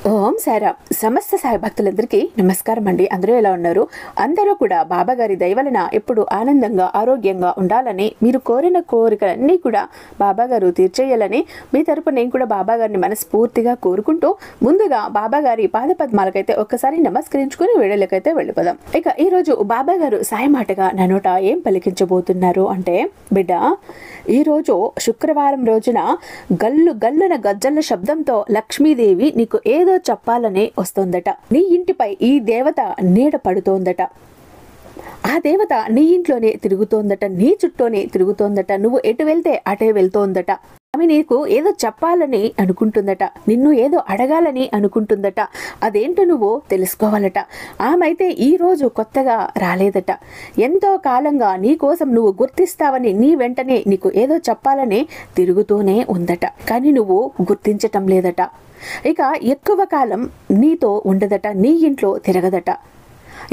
ఓం సాయిరామ్. సమస్త సాయి భక్తులందరికీ నమస్కారం అండి. అందరూ ఎలా ఉన్నారు? అందరూ కూడా బాబా గారి దయవలన ఎప్పుడు ఆనందంగా ఆరోగ్యంగా ఉండాలని, మీరు కోరిన కోరికలన్నీ కూడా బాబా గారు తీర్చేయాలని మీ తరపు నేను కూడా బాబా గారిని మనస్ఫూర్తిగా కోరుకుంటూ ముందుగా బాబా గారి పాదపద్మాలకైతే ఒక్కసారి నమస్కరించుకుని వీడియోలకైతే వెళ్ళిపోదాం. ఇక ఈ రోజు బాబా గారు సాయి మాటగా నా నోట ఏం పలికించబోతున్నారు అంటే, బిడ్డ, ఈ రోజు శుక్రవారం రోజున గల్లు గల్లున గజ్జల శబ్దంతో లక్ష్మీదేవి నీకు ఏదో చెప్పాలని వస్తోందట. నీ ఇంటిపై ఈ దేవత నీడ పడుతోందట. ఆ దేవత నీ ఇంట్లోనే తిరుగుతోందట, నీ చుట్టూనే తిరుగుతోందట. నువ్వు ఎటు వెళ్తే అటే వెళ్తోందట. ఆమె నీకు ఏదో చెప్పాలని అనుకుంటుందట, నిన్ను ఏదో అడగాలని అనుకుంటుందట. అదేంటో నువ్వు తెలుసుకోవాలట. ఆమె అయితే ఈ రోజు కొత్తగా రాలేదట. ఎంతో కాలంగా నీ కోసం నువ్వు గుర్తిస్తావని నీ వెంటనే నీకు ఏదో చెప్పాలని తిరుగుతూనే ఉందట. కానీ నువ్వు గుర్తించటం లేదట. ఇక ఎక్కువ కాలం నీతో ఉండదట, నీ ఇంట్లో తిరగదట.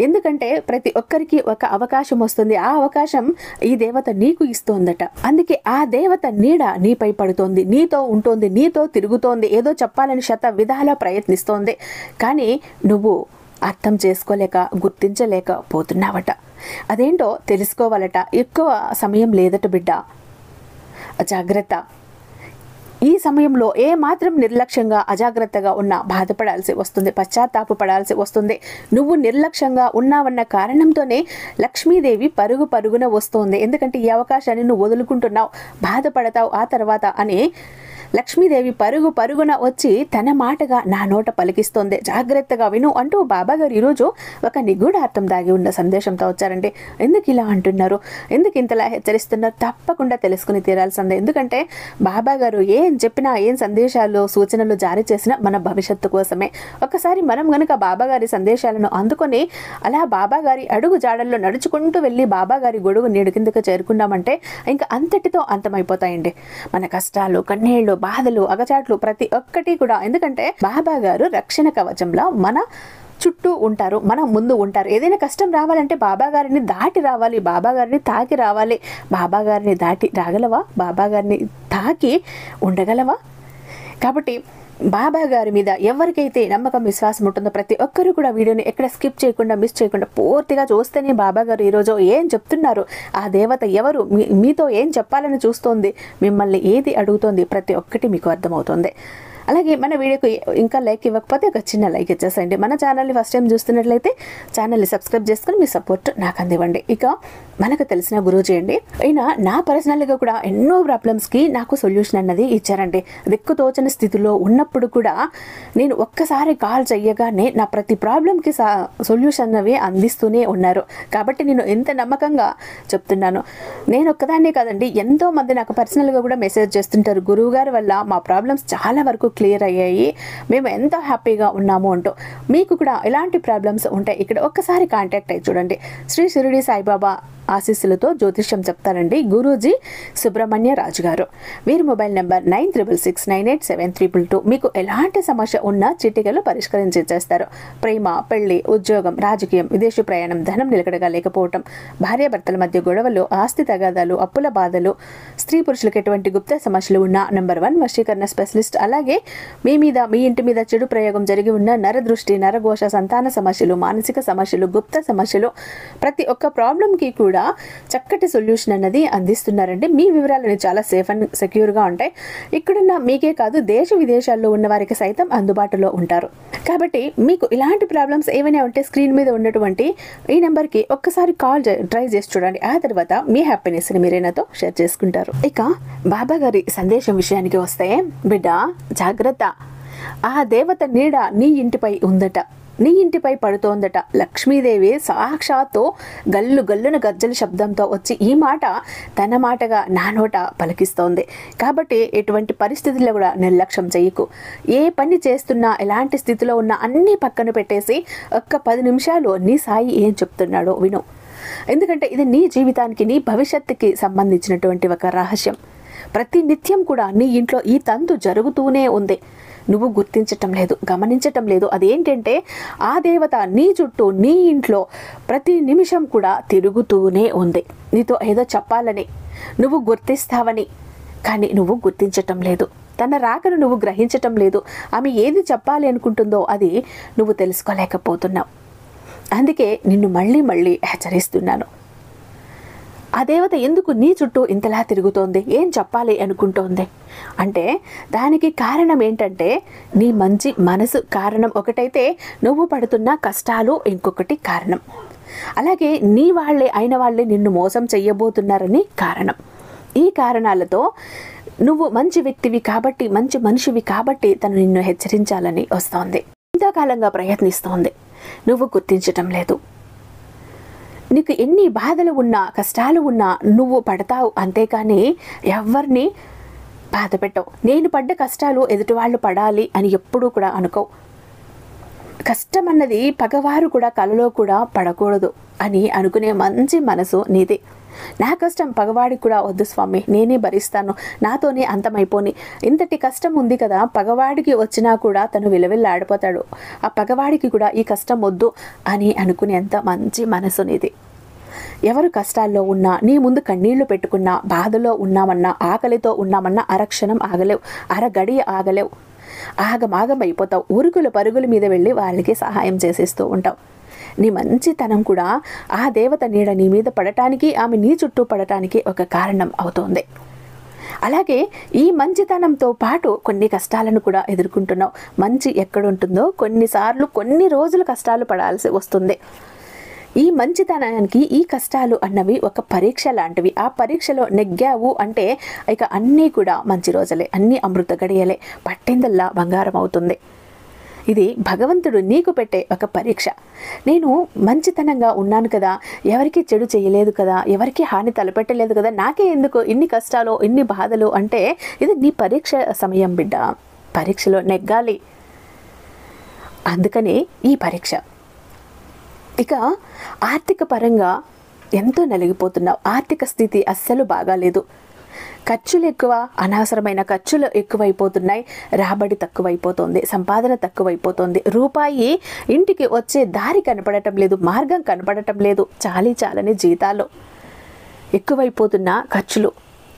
ఎందుకంటే ప్రతి ఒక్కరికి ఒక అవకాశం వస్తుంది. ఆ అవకాశం ఈ దేవత నీకు ఇస్తోందట. అందుకే ఆ దేవత నీడ నీపై పడుతోంది, నీతో ఉంటోంది, నీతో తిరుగుతోంది, ఏదో చెప్పాలని శత విధాలా ప్రయత్నిస్తోంది. కానీ నువ్వు అర్థం చేసుకోలేక గుర్తించలేకపోతున్నావట. అదేంటో తెలుసుకోవాలట. ఎక్కువ సమయం లేదట బిడ్డ, జాగ్రత్త. ఈ సమయంలో ఏ మాత్రం నిర్లక్ష్యంగా అజాగ్రత్తగా ఉన్నా బాధపడాల్సి వస్తుంది, పశ్చాత్తాపపడాల్సి వస్తుంది. నువ్వు నిర్లక్ష్యంగా ఉన్నావన్న కారణంతోనే లక్ష్మీదేవి పరుగు పరుగున వస్తోంది. ఎందుకంటే ఈ అవకాశాన్ని నువ్వు వదులుకుంటున్నావు, బాధపడతావు ఆ తర్వాత అని లక్ష్మీదేవి పరుగు పరుగున వచ్చి తన మాటగా నా నోట పలికిస్తోంది. జాగ్రత్తగా విను అంటూ బాబా గారు ఈరోజు ఒక నిగూఢార్థం దాగి ఉన్న సందేశంతో వచ్చారండి. ఎందుకు ఇలా అంటున్నారు, ఎందుకు ఇంతలా హెచ్చరిస్తున్నారు? తప్పకుండా తెలుసుకుని తీరాల్సిందే. ఎందుకంటే బాబా గారు ఏం చెప్పినా, ఏం సందేశాలు సూచనలు జారీ చేసినా మన భవిష్యత్తు కోసమే. ఒకసారి మనం గనక బాబా గారి సందేశాలను అందుకొని అలా బాబా గారి అడుగు జాడల్లో నడుచుకుంటూ వెళ్ళి బాబా గారి గొడుగు నీడు కిందకు చేరుకున్నామంటే ఇంకా అంతటితో అంతమైపోతాయండి మన కష్టాలు, కన్నీళ్లు, బాధలు, అగచాట్లు ప్రతి ఒక్కటి కూడా. ఎందుకంటే బాబా గారు రక్షణ కవచంలా మన చుట్టూ ఉంటారు, మన ముందు ఉంటారు. ఏదైనా కష్టం రావాలంటే బాబా గారిని దాటి రావాలి, బాబా గారిని తాకి రావాలి. బాబా గారిని దాటి రాగలవా? బాబా గారిని తాకి ఉండగలవా? కాబట్టి బాబా గారి మీద ఎవరికైతే నమ్మకం, విశ్వాసం ఉంటుందో ప్రతి ఒక్కరు కూడా వీడియోని ఎక్కడ స్కిప్ చేయకుండా, మిస్ చేయకుండా పూర్తిగా చూస్తేనే బాబా గారు ఈరోజు ఏం చెప్తున్నారు, ఆ దేవత ఎవరు, మీతో ఏం చెప్పాలని చూస్తోంది, మిమ్మల్ని ఏది అడుగుతోంది, ప్రతి ఒక్కటి మీకు అర్థమవుతుంది. అలాగే మన వీడియోకి ఇంకా లైక్ ఇవ్వకపోతే ఒక చిన్న లైక్ ఇచ్చేసేయండి. మన ఛానల్ని ఫస్ట్ టైం చూస్తున్నట్లయితే ఛానల్ని సబ్స్క్రైబ్ చేసుకుని మీ సపోర్ట్ నాకు అందివ్వండి. ఇక మనకు తెలిసిన గురూజీ అండి, అయినా నా పర్సనల్గా కూడా ఎన్నో ప్రాబ్లమ్స్కి నాకు సొల్యూషన్ అన్నది ఇచ్చారండి. దిక్కుతోచని స్థితిలో ఉన్నప్పుడు కూడా నేను ఒక్కసారి కాల్ చెయ్యగానే నా ప్రతి ప్రాబ్లంకి సొల్యూషన్ అవి అందిస్తూనే ఉన్నారు. కాబట్టి నేను ఎంత నమ్మకంగా చెప్తున్నాను. నేను ఒక్కదాన్నే కాదండి, ఎంతో మంది నాకు పర్సనల్గా కూడా మెసేజ్ చేస్తుంటారు, గురువు గారి వల్ల మా ప్రాబ్లమ్స్ చాలా వరకు క్లియర్ అయ్యాయి, మేము ఎంతో హ్యాపీగా ఉన్నాము అంటూ. మీకు కూడా ఎలాంటి ప్రాబ్లమ్స్ ఉంటాయి ఇక్కడ ఒక్కసారి కాంటాక్ట్ అయ్యి చూడండి. శ్రీ షిరిడి సాయిబాబా ఆశీస్సులతో జ్యోతిష్యం చెప్తారండి గురూజీ సుబ్రహ్మణ్య రాజు గారు. వీరి మొబైల్ నెంబర్ 9666987322. మీకు ఎలాంటి సమస్య ఉన్నా చిటికలో పరిష్కరించి చేస్తారు. ప్రేమ, పెళ్లి, ఉద్యోగం, రాజకీయం, విదేశీ ప్రయాణం, ధనం నిలకడగా లేకపోవటం, భార్యాభర్తల మధ్య గొడవలు, ఆస్తి తగాదాలు, అప్పుల బాధలు, స్త్రీ పురుషులకు ఎటువంటి గుప్త సమస్యలు ఉన్నా #1 వశీకరణ స్పెషలిస్ట్. అలాగే మీ మీద, మీ ఇంటి మీద చెడు ప్రయోగం జరిగి ఉన్న నరదృష్టి, నరఘోష, సంతాన సమస్యలు, మానసిక సమస్యలు, గుప్త సమస్యలు, ప్రతి ఒక్క ప్రాబ్లంకి కూడా చక్కటి సొల్యూషన్ అన్నది అందిస్తున్నారండి. మీ వివరాలని చాలా సేఫ్ అండ్ సెక్యూర్గా ఉంటాయి. ఇక్కడున్న మీకే కాదు, దేశ విదేశాల్లో ఉన్న వారికి సైతం అందుబాటులో ఉంటారు. కాబట్టి మీకు ఇలాంటి ప్రాబ్లమ్స్ ఏమైనా ఉంటే స్క్రీన్ మీద ఉన్నటువంటి ఈ నెంబర్కి ఒక్కసారి కాల్ ట్రై చేసి చూడండి. ఆ తర్వాత మీ హ్యాపీనెస్ని మీరేనాతో షేర్ చేసుకుంటారు. ఇక బాబా గారి సందేశం విషయానికి వస్తే, బిడ్డ జాగ్రత్త, ఆ దేవత నీడ నీ ఇంటిపై ఉందట, నీ ఇంటిపై పడుతోందట. లక్ష్మీదేవి సాక్షాత్తు గల్లు గల్లున గజ్జల శబ్దంతో వచ్చి ఈ మాట తన మాటగా నా నోట పలికిస్తోంది. కాబట్టి ఎటువంటి పరిస్థితుల్లో కూడా నిర్లక్ష్యం చేయకు. ఏ పని చేస్తున్నా, ఎలాంటి స్థితిలో ఉన్నా అన్నీ పక్కన పెట్టేసి ఒక్క 10 నిమిషాలు నీ సాయి ఏం చెప్తున్నాడో విను. ఎందుకంటే ఇది నీ జీవితానికి, నీ భవిష్యత్తుకి సంబంధించినటువంటి ఒక రహస్యం. ప్రతి నిత్యం కూడా నీ ఇంట్లో ఈ తంతు జరుగుతూనే ఉంది, నువ్వు గుర్తించటం లేదు, గమనించటం లేదు. అదేంటంటే ఆ దేవత నీ చుట్టూ, నీ ఇంట్లో ప్రతి నిమిషం కూడా తిరుగుతూనే ఉంది, నీతో ఏదో చెప్పాలని, నువ్వు గుర్తిస్తావని. కానీ నువ్వు గుర్తించటం లేదు. తన రాకను నువ్వు గ్రహించటం లేదు. ఆమె ఏది చెప్పాలి అనుకుంటుందో అది నువ్వు తెలుసుకోలేకపోతున్నావు. అందుకే నిన్ను మళ్ళీ మళ్ళీ హెచ్చరిస్తున్నాను. ఆ దేవత ఎందుకు నీ చుట్టూ ఇంతలా తిరుగుతోంది, ఏం చెప్పాలి అనుకుంటోంది అంటే దానికి కారణం ఏంటంటే నీ మంచి మనసు కారణం ఒకటైతే, నువ్వు పడుతున్న కష్టాలు ఇంకొకటి కారణం. అలాగే నీ వాళ్ళే అయిన వాళ్ళే నిన్ను మోసం చెయ్యబోతున్నారని కారణం. ఈ కారణాలతో నువ్వు మంచి వ్యక్తివి కాబట్టి, మంచి మనిషివి కాబట్టి తను నిన్ను హెచ్చరించాలని వస్తోంది. ఇంతకాలంగా ప్రయత్నిస్తోంది, నువ్వు గుర్తించటం లేదు. నీకు ఎన్ని బాధలు ఉన్నా, కష్టాలు ఉన్నా నువ్వు పడతావు, అంతేకాని ఎవరిని బాధ పెట్టవు. నేను పడ్డ కష్టాలు ఎదుటి వాళ్ళు పడాలి అని ఎప్పుడూ కూడా అనుకో. కష్టం అన్నది పగవారు కూడా కలలో కూడా పడకూడదు అని అనుకునే మంచి మనసు నీది. నా కష్టం పగవాడికి కూడా వద్దు స్వామి, నేనే భరిస్తాను, నాతోనే అంతమైపోని. ఇంతటి కష్టం ఉంది కదా, పగవాడికి వచ్చినా కూడా తను విలవిల్లాడిపోతాడు, ఆ పగవాడికి కూడా ఈ కష్టం వద్దు అని అనుకునేంత మంచి మనసు నీది. ఎవరు కష్టాల్లో ఉన్నా, నీ ముందు కన్నీళ్లు పెట్టుకున్నా, బాధలో ఉన్నామన్నా, ఆకలితో ఉన్నామన్నా అరక్షణం ఆగలేవు, అరగడియ ఆగలేవు, ఆగమాగం అయిపోతావు. ఉరుకుల పరుగుల మీద వెళ్ళి వాళ్ళకి సహాయం చేసేస్తూ ఉంటావు. నీ మంచితనం కూడా ఆ దేవత నీడ నీ మీద పడటానికి, ఆమె నీ చుట్టూ పడటానికి ఒక కారణం అవుతోంది. అలాగే ఈ మంచితనంతో పాటు కొన్ని కష్టాలను కూడా ఎదుర్కొంటున్నావు. మంచి ఎక్కడుంటుందో కొన్నిసార్లు కొన్ని రోజులు కష్టాలు పడాల్సి వస్తుంది. ఈ మంచితనానికి ఈ కష్టాలు అన్నవి ఒక పరీక్ష లాంటివి. ఆ పరీక్షలో నెగ్గావు అంటే ఇక అన్నీ కూడా మంచి రోజులే, అన్నీ అమృత గడియలే, పట్టిందల్లా బంగారం అవుతుంది. ఇది భగవంతుడు నీకు పెట్టే ఒక పరీక్ష. నేను మంచితనంగా ఉన్నాను కదా, ఎవరికి చెడు చేయలేదు కదా, ఎవరికి హాని తలపెట్టలేదు కదా, నాకే ఎందుకు ఇన్ని కష్టాలు, ఇన్ని బాధలు అంటే ఇది నీ పరీక్ష సమయం బిడ్డ. పరీక్షలో నెగ్గాలి, అందుకనే ఈ పరీక్ష. ఇక ఆర్థిక పరంగా ఎంతో నలిగిపోతున్నావు. ఆర్థిక స్థితి అస్సలు బాగాలేదు. ఖర్చులు ఎక్కువ, అనవసరమైన ఖర్చులు ఎక్కువైపోతున్నాయి, రాబడి తక్కువైపోతుంది, సంపాదన తక్కువైపోతుంది, రూపాయి ఇంటికి వచ్చే దారి కనపడటం లేదు, మార్గం కనపడటం లేదు, చాలని జీతాలు ఎక్కువైపోతున్న ఖర్చులు,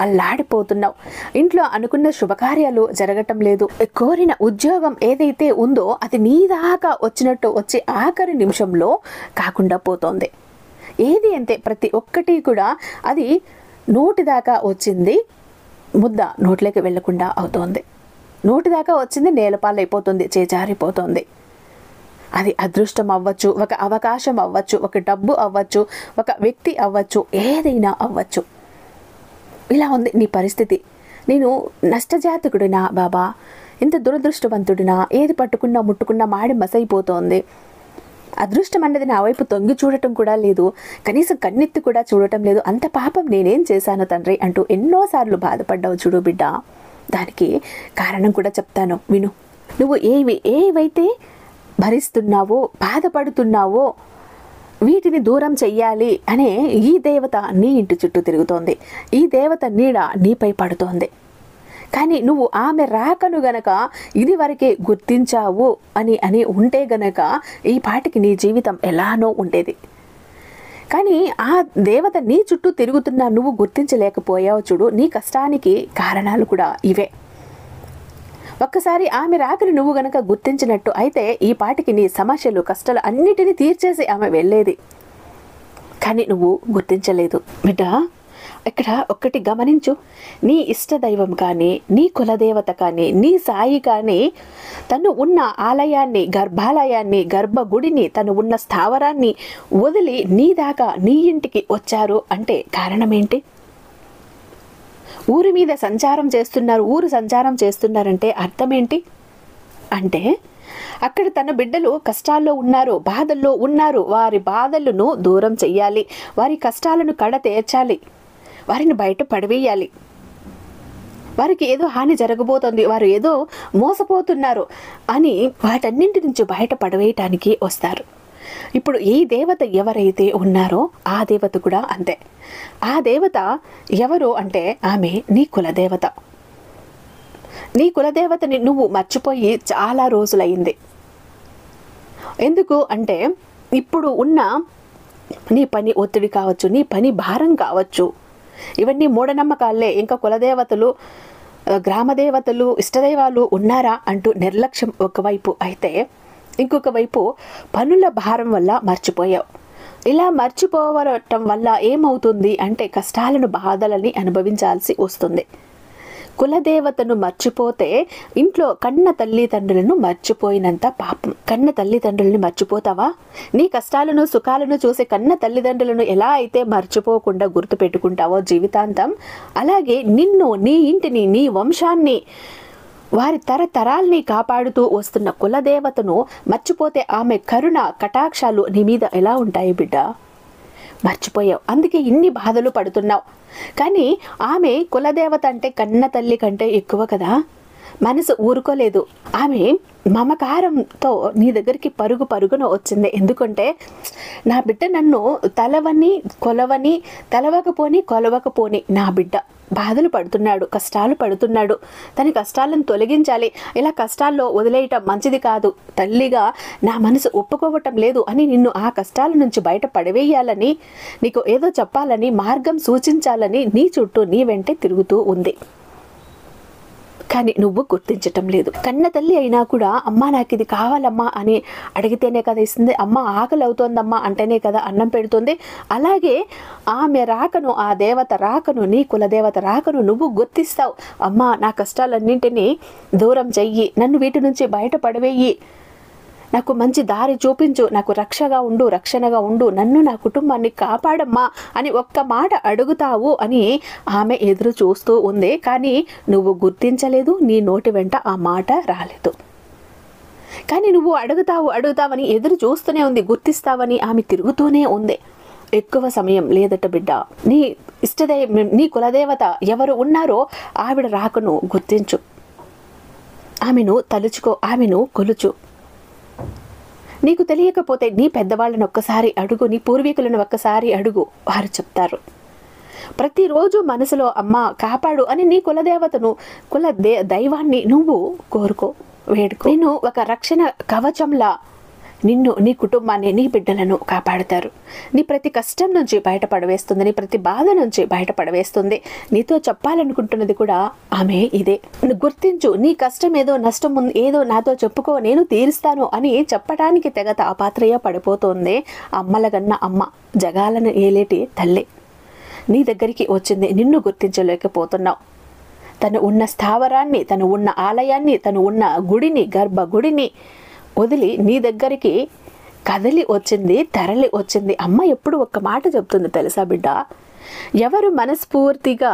అల్లాడిపోతున్నావు. ఇంట్లో అనుకున్న శుభకార్యాలు జరగటం లేదు. కోరిన ఉద్యోగం ఏదైతే ఉందో అది నీ దాకా వచ్చినట్టు వచ్చి ఆఖరి నిమిషంలో కాకుండా పోతోంది. ఏది అంతే, ప్రతి ఒక్కటి కూడా అది నోటి దాకా వచ్చింది, ముద్ద నోట్లోకి వెళ్లకుండా అవుతోంది. నోటి దాకా వచ్చింది నేలపాలైపోతుంది, చేజారిపోతుంది. అది అదృష్టం అవ్వచ్చు, ఒక అవకాశం అవ్వచ్చు, ఒక డబ్బు అవ్వచ్చు, ఒక వ్యక్తి అవ్వచ్చు, ఏదైనా అవ్వచ్చు. ఇలా ఉంది నీ పరిస్థితి. నేను నష్టజాతకుడినా బాబా, ఇంత దురదృష్టవంతుడినా, ఏది పట్టుకున్నా ముట్టుకున్నా మాడి మసైపోతోంది. అదృష్టం అన్నది నా వైపు తొంగి చూడటం కూడా లేదు, కనీసం కన్నెత్తి కూడా చూడటం లేదు. అంత పాపం నేనేం చేశాను తండ్రి అంటూ ఎన్నోసార్లు బాధపడ్డావు చూడు బిడ్డ. దానికి కారణం కూడా చెప్తాను విను. నువ్వు ఏవైతే భరిస్తున్నావో, బాధపడుతున్నావో వీటిని దూరం చెయ్యాలి అనే ఈ దేవత నీ ఇంటి చుట్టూ తిరుగుతోంది. ఈ దేవత నీడ నీపై పడుతోంది. కానీ నువ్వు ఆమె రాకను గనక ఇది వరకే గుర్తించావు అని ఉంటే గనక ఈ పాటికి నీ జీవితం ఎలానో ఉండేది. కానీ ఆ దేవత నీ చుట్టూ తిరుగుతున్నా నువ్వు గుర్తించలేకపోయావు చూడు. నీ కష్టానికి కారణాలు కూడా ఇవే. ఒక్కసారి ఆమె రాకని నువ్వు గనక గుర్తించినట్టు అయితే ఈ పాటికి నీ సమస్యలు, కష్టాలు అన్నిటినీ తీర్చేసి ఆమె వెళ్ళేది. కానీ నువ్వు గుర్తించలేదు బిడ్డ. ఇక్కడ ఒక్కటి గమనించు, నీ ఇష్టదైవం కానీ, నీ కులదేవత కానీ, నీ సాయి కానీ తను ఉన్న ఆలయాన్ని, గర్భాలయాన్ని, గర్భగుడిని, తను ఉన్న స్థావరాన్ని వదిలి నీ దాకా నీ ఇంటికి వచ్చారు అంటే కారణం ఏంటి? ఊరి మీద సంచారం చేస్తున్నారు, ఊరు సంచారం చేస్తున్నారంటే అర్థం ఏంటి? అంటే అక్కడ తన బిడ్డలు కష్టాల్లో ఉన్నారు, బాధల్లో ఉన్నారు, వారి బాధలను దూరం చెయ్యాలి, వారి కష్టాలను కడ తీర్చాలి, వారిని బయట పడవేయాలి. వారికి ఏదో హాని జరగబోతోంది, వారు ఏదో మోసపోతున్నారు అని వాటన్నింటి నుంచి బయట పడవేయటానికి వస్తారు. ఇప్పుడు ఈ దేవత ఎవరైతే ఉన్నారో ఆ దేవత కూడా అంతే. ఆ దేవత ఎవరు అంటే ఆమె నీ కులదేవత. నీ కులదేవతని నువ్వు మర్చిపోయి చాలా రోజులైంది. ఎందుకు అంటే ఇప్పుడు ఉన్న నీ పని ఒత్తిడి కావచ్చు, నీ పని భారం కావచ్చు, ఇవన్నీ మూఢనమ్మకాలే. ఇంకా కులదేవతలు గ్రామ దేవతలు ఇష్టదైవాలు ఉన్నారా అంటూ నిర్లక్ష్యం ఒకవైపు అయితే, ఇంకొక వైపు పనుల భారం వల్ల మర్చిపోయావు. ఇలా మర్చిపోవటం వల్ల ఏమవుతుంది అంటే కష్టాలను బాధలని అనుభవించాల్సి వస్తుంది. కులదేవతను మర్చిపోతే ఇంట్లో కన్న తల్లిదండ్రులను మర్చిపోయినంత పాపం. కన్న తల్లిదండ్రులను మర్చిపోతావా? నీ కష్టాలను సుఖాలను చూసి కన్న తల్లిదండ్రులను ఎలా అయితే మర్చిపోకుండా గుర్తు పెట్టుకుంటావో జీవితాంతం, అలాగే నిన్ను, నీ ఇంటిని, నీ వంశాన్ని, వారి తరతరాల్ని కాపాడుతూ వస్తున్న కులదేవతను మర్చిపోతే ఆమె కరుణ కటాక్షాలు నీ మీద ఎలా ఉంటాయి బిడ్డ? మర్చిపోయావు, అందుకే ఇన్ని బాధలు పడుతున్నావు. కానీ ఆమె కులదేవత అంటే కన్న తల్లి కంటే ఎక్కువ కదా. మనసు ఊరుకోలేదు. ఆమె మమకారంతో నీ దగ్గరికి పరుగున వచ్చింది. ఎందుకంటే నా బిడ్డ నన్ను తలవని కొలవని, తలవకపోని కొలవకపోని నా బిడ్డ బాధలు పడుతున్నాడు, కష్టాలు పడుతున్నాడు, తన కష్టాలను తొలగించాలి, ఇలా కష్టాల్లో వదిలేయటం మంచిది కాదు, తల్లిగా నా మనసు ఒప్పుకోవటం లేదు అని నిన్ను ఆ కష్టాల నుంచి బయట పడవేయాలని, నీకు ఏదో చెప్పాలని, మార్గం సూచించాలని నీ చుట్టూ నీ వెంటే తిరుగుతూ ఉంది. కానీ నువ్వు గుర్తించటం లేదు. కన్న తల్లి అయినా కూడా అమ్మ నాకు ఇది కావాలమ్మా అని అడిగితేనే కదా ఇస్తుంది. అమ్మ ఆకలి అవుతోందమ్మా అంటేనే కదా అన్నం పెడుతుంది. అలాగే ఆమె రాకను, ఆ దేవత రాకను, నీ కులదేవత రాకను నువ్వు గుర్తిస్తావు. అమ్మ నా కష్టాలన్నింటినీ దూరం చెయ్యి, నన్ను వీటి నుంచి బయట పడవేయి, నాకు మంచి దారి చూపించు, నాకు రక్షణగా ఉండు, నన్ను నా కుటుంబాన్ని కాపాడమ్మా అని ఒక్క మాట అడుగుతావు అని ఆమె ఎదురు చూస్తూ ఉంది. కానీ నువ్వు గుర్తించలేదు, నీ నోటి వెంట ఆ మాట రాలేదు. కానీ నువ్వు అడుగుతావని ఎదురు చూస్తూనే ఉంది, గుర్తిస్తావని ఆమె తిరుగుతూనే ఉంది. ఎక్కువ సమయం లేదట బిడ్డ. నీ ఇష్టదైవం, నీ కులదేవత ఎవరు ఉన్నారో ఆవిడ రాకను గుర్తించు, ఆమెను తలుచుకో, ఆమెను కొలుచు. నీకు తెలియకపోతే నీ పెద్దవాళ్ళని ఒక్కసారి అడుగు, నీ పూర్వీకులను ఒక్కసారి అడుగు, వారు చెప్తారు. ప్రతిరోజు మనసులో అమ్మ కాపాడు అని నీ కులదేవతను, దైవాన్ని నువ్వు కోరుకో, వేడుకో. నేను ఒక రక్షణ కవచంలా నిన్ను, నీ కుటుంబాన్ని, నీ బిడ్డలను కాపాడుతారు. నీ ప్రతి కష్టం నుంచి బయటపడవేస్తుంది, నీ ప్రతి బాధ నుంచి బయటపడవేస్తుంది. నీతో చెప్పాలనుకుంటున్నది కూడా ఆమె ఇదే. గుర్తించు, నీ కష్టం ఏదో, నష్టం ఏదో నాతో చెప్పుకో, నేను తీరుస్తాను అని చెప్పడానికి తెగ తాపాత్రయ పడిపోతుంది. అమ్మలగన్న అమ్మ, జగాలను ఏలేటి తల్లి నీ దగ్గరికి వచ్చింది, నిన్ను గుర్తించలేకపోతున్నావు. తను ఉన్న స్థావరాన్ని, తను ఉన్న ఆలయాన్ని, తను ఉన్న గుడిని, గర్భగుడిని వదిలి నీ దగ్గరికి కదిలి వచ్చింది, తరలి వచ్చింది. అమ్మ ఎప్పుడు ఒక్క మాట చెప్తుంది తెలుసా బిడ్డ? ఎవరు మనస్ఫూర్తిగా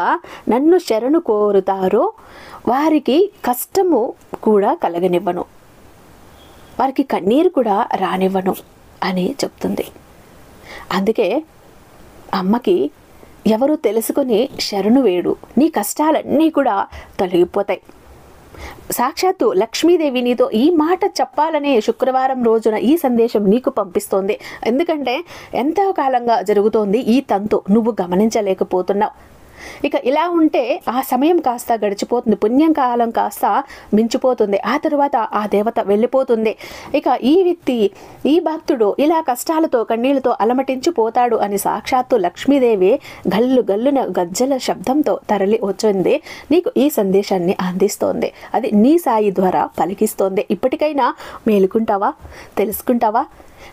నన్ను శరణు కోరుతారో వారికి కష్టము కూడా కలగనివ్వను, వారికి కన్నీరు కూడా రానివ్వను అని చెప్తుంది. అందుకే అమ్మకి ఎవరు తెలుసుకొని శరణు వేడు, నీ కష్టాలన్నీ కూడా తొలగిపోతాయి. సాక్షాత్తు లక్ష్మీదేవి నీతో ఈ మాట చెప్పాలనే శుక్రవారం రోజున ఈ సందేశం నీకు పంపిస్తోంది. ఎందుకంటే ఎంతో కాలంగా జరుగుతోంది ఈ తంతు, నువ్వు గమనించలేకపోతున్నావు. ఇక ఇలా ఉంటే ఆ సమయం కాస్త గడిచిపోతుంది, పుణ్యం కాలం కాస్త మించిపోతుంది. ఆ తరువాత ఆ దేవత వెళ్ళిపోతుంది. ఇక ఈ వ్యక్తి, ఈ భక్తుడు ఇలా కష్టాలతో కన్నీళ్లతో అలమటించిపోతాడు అని సాక్షాత్తు లక్ష్మీదేవి గల్లున గజ్జల శబ్దంతో తరలి వచ్చింది, నీకు ఈ సందేశాన్ని అందిస్తోంది. అది నీ సాయి ద్వారా పలికిస్తోంది. ఇప్పటికైనా మేలుకుంటావా? తెలుసుకుంటావా?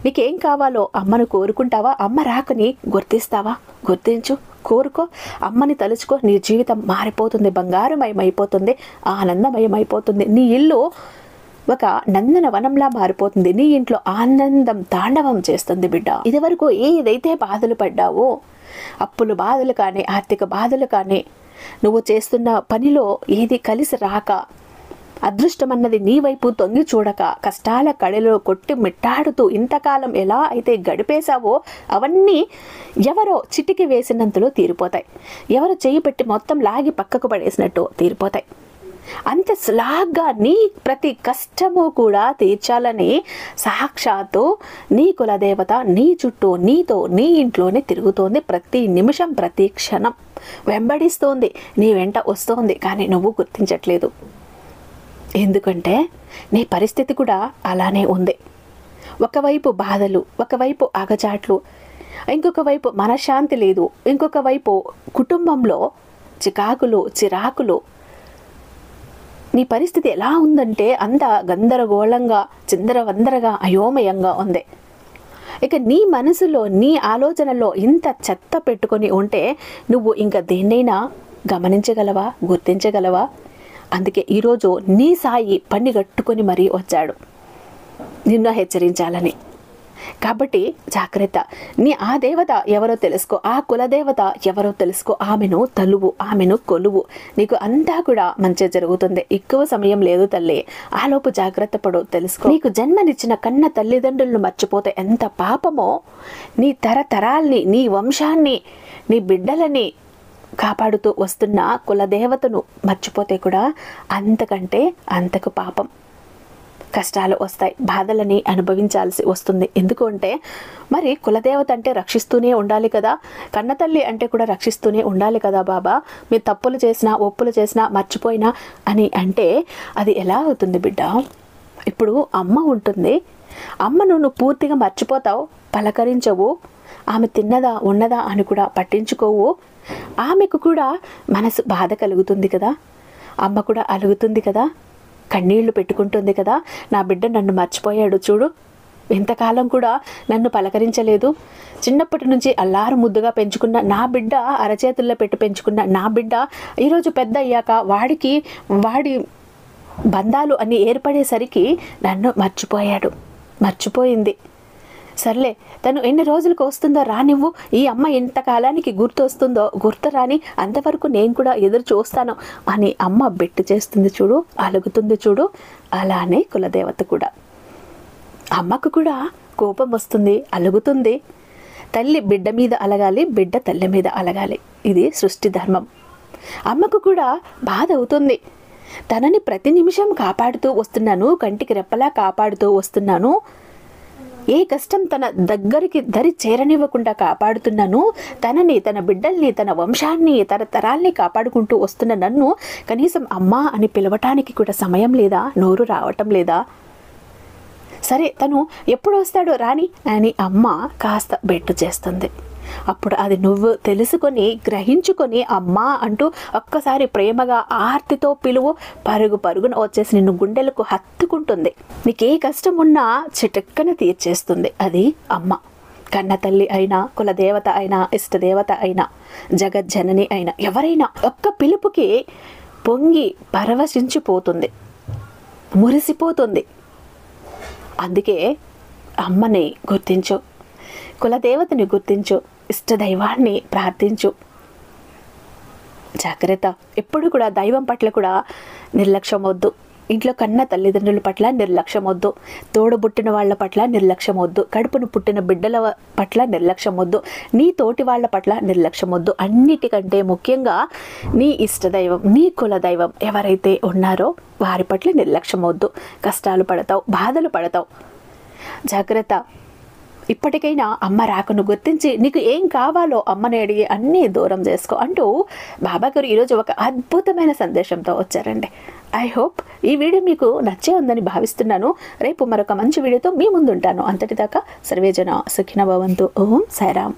నీకేం కావాలో అమ్మను కోరుకుంటావా? అమ్మ రాకని గుర్తిస్తావా? గుర్తించు, కోరుకో, అమ్మని తలుచుకో. నీ జీవితం మారిపోతుంది, బంగారుమయమైపోతుంది, ఆనందమయమైపోతుంది. నీ ఇల్లు ఒక నందనవనంలా మారిపోతుంది. నీ ఇంట్లో ఆనందం తాండవం చేస్తుంది బిడ్డ. ఇదివరకు ఏదైతే బాధలు పడ్డావో, అప్పులు బాధలు కానీ, ఆర్థిక బాధలు కానీ, నువ్వు చేస్తున్న పనిలో ఏది కలిసి రాక, అదృష్టం అన్నది నీ వైపు తొంగి చూడక, కష్టాల కడలో కొట్టి మిట్టాడుతూ ఇంతకాలం ఎలా అయితే గడిపేశావో అవన్నీ ఎవరో చిటికి వేసినంతలో తీరిపోతాయి. ఎవరో చెయ్యి పెట్టి మొత్తం లాగి పక్కకు పడేసినట్టు తీరిపోతాయి. అంత సులాగ్గా నీ ప్రతి కష్టము కూడా తీర్చాలని సాక్షాత్తు నీ కులదేవత నీ చుట్టూ, నీతో, నీ ఇంట్లోనే తిరుగుతోంది. ప్రతి నిమిషం, ప్రతి క్షణం వెంబడిస్తోంది, నీ వెంట వస్తోంది. కానీ నువ్వు గుర్తించట్లేదు. ఎందుకంటే నీ పరిస్థితి కూడా అలానే ఉంది. ఒకవైపు బాధలు, ఒకవైపు అగచాట్లు, ఇంకొక వైపు మనశ్శాంతి లేదు, ఇంకొక వైపు కుటుంబంలో చికాకులు, చిరాకులు, నీ పరిస్థితి ఎలా ఉందంటే అంత గందరగోళంగా, చిందరవందరగా, అయోమయంగా ఉంది. ఇక నీ మనసులో, నీ ఆలోచనలో ఇంత చెత్త పెట్టుకొని ఉంటే నువ్వు ఇంకా దేన్నైనా గమనించగలవా, గుర్తించగలవా? అందుకే ఈరోజు నీ సాయి పని గట్టుకొని మరీ వచ్చాడు నిన్ను హెచ్చరించాలని. కాబట్టి జాగ్రత్త. నీ ఆ దేవత ఎవరో తెలుసుకో, ఆ కులదేవత ఎవరో తెలుసుకో, ఆమెను తలువు, ఆమెను కొలువు. నీకు అంతా కూడా మంచి జరుగుతుంది. ఎక్కువ సమయం లేదు తల్లి, ఆలోపు జాగ్రత్త పడు, తెలుసుకో. నీకు జన్మనిచ్చిన కన్న తల్లిదండ్రులను మర్చిపోతే ఎంత పాపమో, నీ తరతరాల్ని, నీ వంశాన్ని, నీ బిడ్డలని కాపాడుతూ వస్తున్న కులదేవతను మర్చిపోతే కూడా అంతకంటే అంతకు పాపం. కష్టాలు వస్తాయి, బాధలని అనుభవించాల్సి వస్తుంది. ఎందుకు అంటే మరి కులదేవత అంటే రక్షిస్తూనే ఉండాలి కదా, కన్నతల్లి అంటే కూడా రక్షిస్తూనే ఉండాలి కదా బాబా. మీరు తప్పులు చేసినా, ఒప్పులు చేసినా, మర్చిపోయినా అని అంటే అది ఎలా అవుతుంది బిడ్డ? ఇప్పుడు అమ్మ ఉంటుంది, అమ్మను నువ్వు పూర్తిగా మర్చిపోతావు, పలకరించవు, ఆమె తిన్నదా ఉన్నదా అని కూడా పట్టించుకోవు. ఆమెకు కూడా మనసు బాధ కలుగుతుంది కదా, అమ్మ కూడా అలుగుతుంది కదా, కన్నీళ్లు పెట్టుకుంటుంది కదా. నా బిడ్డ నన్ను మర్చిపోయాడు చూడు, ఇంతకాలం కూడా నన్ను పలకరించలేదు, చిన్నప్పటి నుంచి అల్లారు ముద్దుగా పెంచుకున్న నా బిడ్డ, అరచేతుల్లో పెట్టి పెంచుకున్న నా బిడ్డ ఈరోజు పెద్ద అయ్యాక వాడి బంధాలు అన్నీ ఏర్పడేసరికి నన్ను మర్చిపోయింది. సర్లే, తను ఎన్ని రోజులకు వస్తుందో రానివ్వు, ఈ అమ్మ ఎంతకాలానికి గుర్తు వస్తుందో గుర్తు రాని, అంతవరకు నేను కూడా ఎదురు చూస్తాను అని అమ్మ బెట్టు చేస్తుంది చూడు, అలుగుతుంది చూడు. అలానే కులదేవత కూడా, అమ్మకు కూడా కోపం వస్తుంది, అలుగుతుంది. తల్లి బిడ్డ మీద అలగాలి, బిడ్డ తల్లి మీద అలగాలి, ఇది సృష్టి ధర్మం. అమ్మకు కూడా బాధ అవుతుంది. తనని ప్రతి నిమిషం కాపాడుతూ వస్తున్నాను, కంటికి రెప్పలా కాపాడుతూ వస్తున్నాను, ఏ కష్టం తన దగ్గరికి దరి చేరనివ్వకుండా కాపాడుతున్నాను, తనని, తన బిడ్డల్ని, తన వంశాన్ని, తరతరాల్ని కాపాడుకుంటూ వస్తున్న నన్ను కనీసం అమ్మా అని పిలవటానికి కూడా సమయం లేదా, నోరు రావటం లేదా? సరే, తను ఎప్పుడు వస్తాడో రాని అని అమ్మ కాస్త బెట్టు చేస్తుంది. అప్పుడు అది నువ్వు తెలుసుకొని, గ్రహించుకొని అమ్మా అంటూ ఒక్కసారి ప్రేమగా ఆర్తితో పిలువు, పరుగున వచ్చేసి నిన్ను గుండెలకు హత్తుకుంటుంది. నీకే కష్టం ఉన్నా చిటక్కన తీర్చేస్తుంది అది అమ్మ. కన్న తల్లి అయినా, కులదేవత అయినా, ఇష్టదేవత అయినా, జగజ్జనని అయినా, ఎవరైనా ఒక్క పిలుపుకి పొంగి పరవశించిపోతుంది, మురిసిపోతుంది. అందుకే అమ్మని గుర్తించు, కులదేవతని గుర్తించు, ఇష్టదైవాన్ని ప్రార్థించు. జాగ్రత్త. ఎప్పుడు కూడా దైవం పట్ల కూడా నిర్లక్ష్యం వద్దు. ఇంట్లో కన్న తల్లిదండ్రుల పట్ల నిర్లక్ష్యం వద్దు, తోడబుట్టిన వాళ్ళ పట్ల నిర్లక్ష్యం వద్దు, కడుపును పుట్టిన బిడ్డల పట్ల నిర్లక్ష్యం వద్దు, నీ తోటి వాళ్ళ పట్ల నిర్లక్ష్యం వద్దు. అన్నిటికంటే ముఖ్యంగా నీ ఇష్టదైవం, నీ కులదైవం ఎవరైతే ఉన్నారో వారి పట్ల నిర్లక్ష్యం వద్దు. కష్టాలు పడతావు, బాధలు పడతావు. జాగ్రత్త. ఇప్పటికైనా అమ్మ రాకను గుర్తించి నీకు ఏం కావాలో అమ్మని అడిగి అన్నీ దూరం చేసుకో అంటూ బాబాగారు ఈరోజు ఒక అద్భుతమైన సందేశంతో వచ్చారండి. ఐ హోప్ ఈ వీడియో మీకు నచ్చే ఉందని భావిస్తున్నాను. రేపు మరొక మంచి వీడియోతో మీ ముందుంటాను. అంతటిదాకా సర్వేజన సుఖినో భవంతు. ఓం సాయిరామ్.